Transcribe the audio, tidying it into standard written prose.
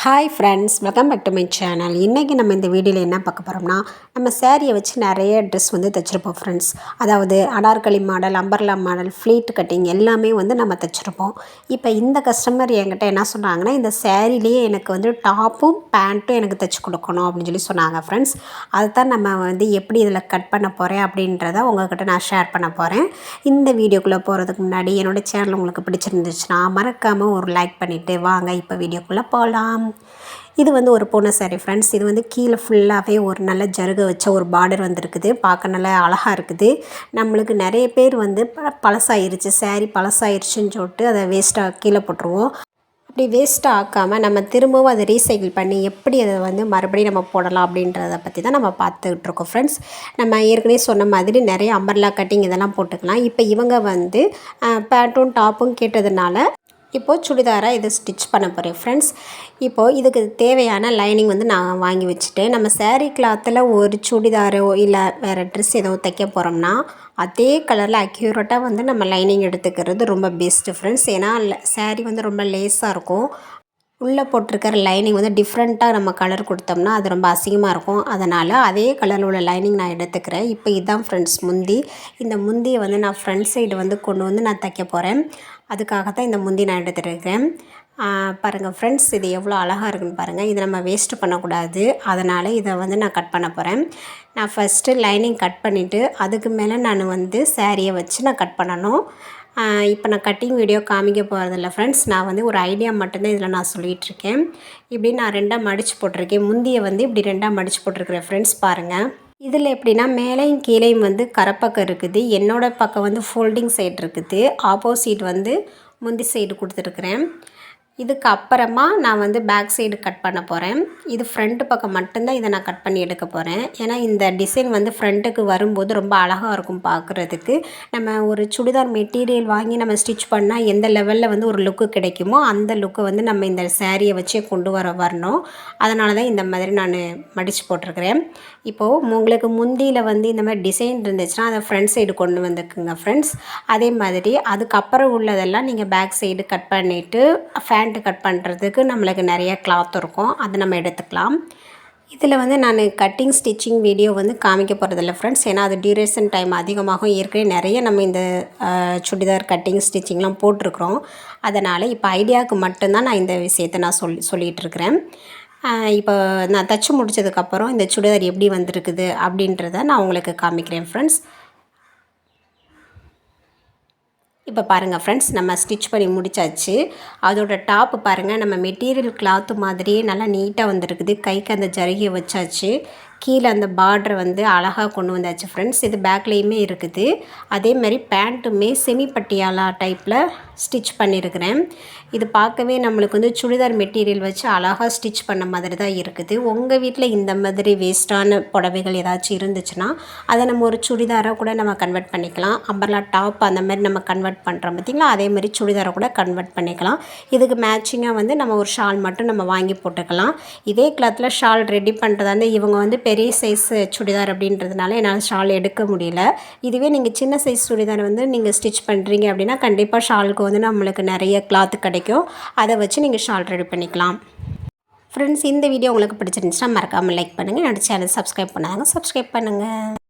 Hi friends, welcome back to my channel. இன்றைக்கி நம்ம இந்த வீடியோவில் என்ன பார்க்க போகிறோம்னா, நம்ம சேரீயை வச்சு நிறைய ட்ரெஸ் வந்து தைச்சிருப்போம் ஃப்ரெண்ட்ஸ். அதாவது anarkali model, umbrella model, pleat cutting எல்லாமே வந்து நம்ம தைச்சிருப்போம். இப்போ இந்த கஸ்டமர் என்கிட்ட என்ன சொன்னாங்கன்னா, இந்த சேரீலேயே எனக்கு வந்து டாப்பும் பேண்ட்டும் எனக்கு தைச்சி கொடுக்கணும் அப்படின்னு சொல்லி சொன்னாங்க ஃப்ரெண்ட்ஸ். அதுதான் நம்ம வந்து எப்படி இதில் கட் பண்ண போகிறேன் அப்படின்றத உங்கள்கிட்ட நான் ஷேர் பண்ண போகிறேன். இந்த வீடியோக்குள்ளே போகிறதுக்கு முன்னாடி என்னோடய சேனல் உங்களுக்கு பிடிச்சிருந்துச்சுன்னா மறக்காமல் ஒரு லைக் பண்ணிவிட்டு வாங்க இப்போ வீடியோக்குள்ளே போகலாம். இது வந்து ஒரு பூனை சாரி ஃப்ரெண்ட்ஸ். இது வந்து கீழே ஃபுல்லாகவே ஒரு நல்ல ஜருகை வச்ச ஒரு பார்டர் வந்துருக்குது. பார்க்க நல்லா அழகாக இருக்குது. நம்மளுக்கு நிறைய பேர் வந்து பழசாயிருச்சு, சாரீ பழசாயிருச்சுன்னு சொல்லிட்டு அதை வேஸ்ட்டாக கீழே போட்டுருவோம். அப்படி வேஸ்ட்டாக ஆக்காமல் நம்ம திரும்பவும் அதை ரீசைக்கிள் பண்ணி எப்படி அதை வந்து மறுபடியும் நம்ம போடலாம் அப்படின்றத பற்றி தான் நம்ம பார்த்துக்கிட்டு இருக்கோம் ஃப்ரெண்ட்ஸ். நம்ம ஏற்கனவே சொன்ன மாதிரி நிறைய அம்பர்லா கட்டிங் இதெல்லாம் போட்டுக்கலாம். இப்போ இவங்க வந்து பேண்ட்டும் டாப்பும் கேட்டதுனால இப்போது சுடிதாராக இதை ஸ்டிச் பண்ண போகிறேன் ஃப்ரெண்ட்ஸ். இப்போது இதுக்கு தேவையான லைனிங் வந்து நான் வாங்கி வச்சுட்டேன். நம்ம சேரீ கிளாத்தில் ஒரு சுடிதாரோ இல்லை வேறு ட்ரெஸ் ஏதோ தைக்க போகிறோம்னா அதே கலரில் அக்யூரேட்டாக வந்து நம்ம லைனிங் எடுத்துக்கிறது ரொம்ப பெஸ்ட்டு ஃப்ரெண்ட்ஸ். ஏன்னா சேரீ வந்து ரொம்ப லேஸாக இருக்கும். உள்ளே போட்டிருக்கிற லைனிங் வந்து டிஃப்ரெண்ட்டாக நம்ம கலர் கொடுத்தோம்னா அது ரொம்ப அசிங்கமாக இருக்கும். அதனால் அதே கலரில் உள்ள லைனிங் நான் எடுத்துக்கிறேன். இப்போ இதுதான் ஃப்ரெண்ட்ஸ் முந்தி. இந்த முந்தியை வந்து நான் ஃப்ரண்ட் சைடு வந்து கொண்டு வந்து நான் தைக்க போகிறேன். அதுக்காக தான் இந்த முந்தி நான் எடுத்துகிட்டு இருக்கேன். பாருங்கள் ஃப்ரெண்ட்ஸ், இது எவ்வளோ அழகாக இருக்குன்னு பாருங்கள். இதை நம்ம வேஸ்ட்டு பண்ணக்கூடாது. அதனால் இதை வந்து நான் கட் பண்ண போகிறேன். நான் ஃபஸ்ட்டு லைனிங் கட் பண்ணிவிட்டு அதுக்கு மேலே நான் வந்து சேரீயை வச்சு நான் கட் பண்ணணும். இப்போ நான் கட்டிங் வீடியோ காமிக்க போகிறதில்ல ஃப்ரெண்ட்ஸ். நான் வந்து ஒரு ஐடியா மட்டும்தான் இதில் நான் சொல்லிகிட்ருக்கேன். இப்படி நான் ரெண்டாக மடித்து போட்டிருக்கேன். முந்தியை வந்து இப்படி ரெண்டாக மடித்து போட்டிருக்கிறேன் ஃப்ரெண்ட்ஸ். பாருங்கள், இதில் எப்படின்னா மேலேயும் கீழேயும் வந்து கரைப்பக்கம் இருக்குது. என்னோடய பக்கம் வந்து ஃபோல்டிங் சைடு இருக்குது. ஆப்போசிட் வந்து முந்தி சைடு கொடுத்துருக்குறேன். இதுக்கு அப்புறமா நான் வந்து பேக் சைடு கட் பண்ண போகிறேன். இது ஃப்ரண்ட்டு பக்கம் மட்டும்தான் இதை நான் கட் பண்ணி எடுக்க போகிறேன். ஏன்னா இந்த டிசைன் வந்து ஃப்ரண்ட்டுக்கு வரும்போது ரொம்ப அழகாக இருக்கும் பார்க்குறதுக்கு. நம்ம ஒரு சுடிதார் மெட்டீரியல் வாங்கி நம்ம ஸ்டிச் பண்ணால் எந்த லெவலில் வந்து ஒரு லுக்கு கிடைக்குமோ அந்த லுக்கை வந்து நம்ம இந்த சேரீயை வச்சே கொண்டு வரணும். அதனால தான் இந்த மாதிரி நான் மடித்து போட்டிருக்கிறேன். இப்போது உங்களுக்கு முந்தியில் வந்து இந்த மாதிரி டிசைன் இருந்துச்சுன்னா அதை ஃப்ரண்ட் சைடு கொண்டு வந்துக்குங்க ஃப்ரெண்ட்ஸ். அதே மாதிரி அதுக்கப்புறம் உள்ளதெல்லாம் நீங்கள் பேக் சைடு கட் பண்ணிவிட்டு பேண்ட்டு கட் பண்ணுறதுக்கு நம்மளுக்கு நிறைய கிளாத் இருக்கும். அதை நம்ம எடுத்துக்கலாம். இதில் வந்து நான் கட்டிங் ஸ்டிச்சிங் வீடியோ வந்து காமிக்க போகிறதில்ல ஃப்ரெண்ட்ஸ். ஏன்னா அது டியூரேஷன் டைம் அதிகமாகும். ஏற்கனவே நிறைய நம்ம இந்த சுடிதார் கட்டிங் ஸ்டிச்சிங்லாம் போட்டிருக்கிறோம். அதனால் இப்போ ஐடியாவுக்கு மட்டும்தான் நான் இந்த விஷயத்தை நான் சொல்லிகிட்ருக்கிறேன். இப்போ நான் தைச்சி முடித்ததுக்கப்புறம் இந்த சுடிதார் எப்படி வந்திருக்குது அப்படின்றத நான் உங்களுக்கு காமிக்கிறேன் ஃப்ரெண்ட்ஸ். இப்போ பாருங்கள் ஃப்ரெண்ட்ஸ், நம்ம ஸ்டிச் பண்ணி முடித்தாச்சு. அதோட டாப்பு பாருங்கள், நம்ம மெட்டீரியல் கிளாத்து மாதிரியே நல்லா நீட்டாக வந்திருக்குது. கைக்கு அந்த ஜரிகையை வச்சாச்சு. கீழே அந்த பார்டரை வந்து அழகாக கொண்டு வந்தாச்சு ஃப்ரெண்ட்ஸ். இது பேக்லேயுமே இருக்குது. அதே மாதிரி பேண்ட்டுமே செமி பட்டியாலா டைப்பில் ஸ்டிச் பண்ணியிருக்கிறேன். இது பார்க்கவே நம்மளுக்கு வந்து சுடிதார் மெட்டீரியல் வச்சு அழகாக ஸ்டிச் பண்ண மாதிரி தான் இருக்குது. உங்கள் வீட்டில் இந்த மாதிரி வேஸ்ட்டான புடவைகள் ஏதாச்சும் இருந்துச்சுன்னா அதை நம்ம ஒரு சுடிதாராக கூட நம்ம கன்வெர்ட் பண்ணிக்கலாம். அம்பர்லா டாப் அந்த மாதிரி நம்ம கன்வெர்ட் பண்ணுறோம் பார்த்திங்களா, அதே மாதிரி சுடிதாரை கூட கன்வெர்ட் பண்ணிக்கலாம். இதுக்கு மேட்சிங்காக வந்து நம்ம ஒரு ஷால் மட்டும் நம்ம வாங்கி போட்டுக்கலாம். இதே கிளாத்தில் ஷால் ரெடி பண்ணுறதா வந்து இவங்க வந்து பெரிய சைஸ் சுடிதார் அப்படின்றதுனால என்னால் ஷால் எடுக்க முடியல. இதுவே நீங்கள் சின்ன சைஸ் சுடிதார் வந்து நீங்கள் ஸ்டிச் பண்ணுறீங்க அப்படின்னா கண்டிப்பாக ஷாலுக்கு வந்து நம்மளுக்கு நிறைய கிளாத் கிடைக்கும். அதை வச்சு நீங்கள் ஷால் ரெடி பண்ணிக்கலாம். ஃப்ரெண்ட்ஸ், இந்த வீடியோ உங்களுக்கு பிடிச்சிருந்துச்சுன்னா மறக்காமல் லைக் பண்ணுங்கள். என்னோட சேனல் சப்ஸ்கிரைப் பண்ணாங்க சப்ஸ்கிரைப் பண்ணுங்கள்.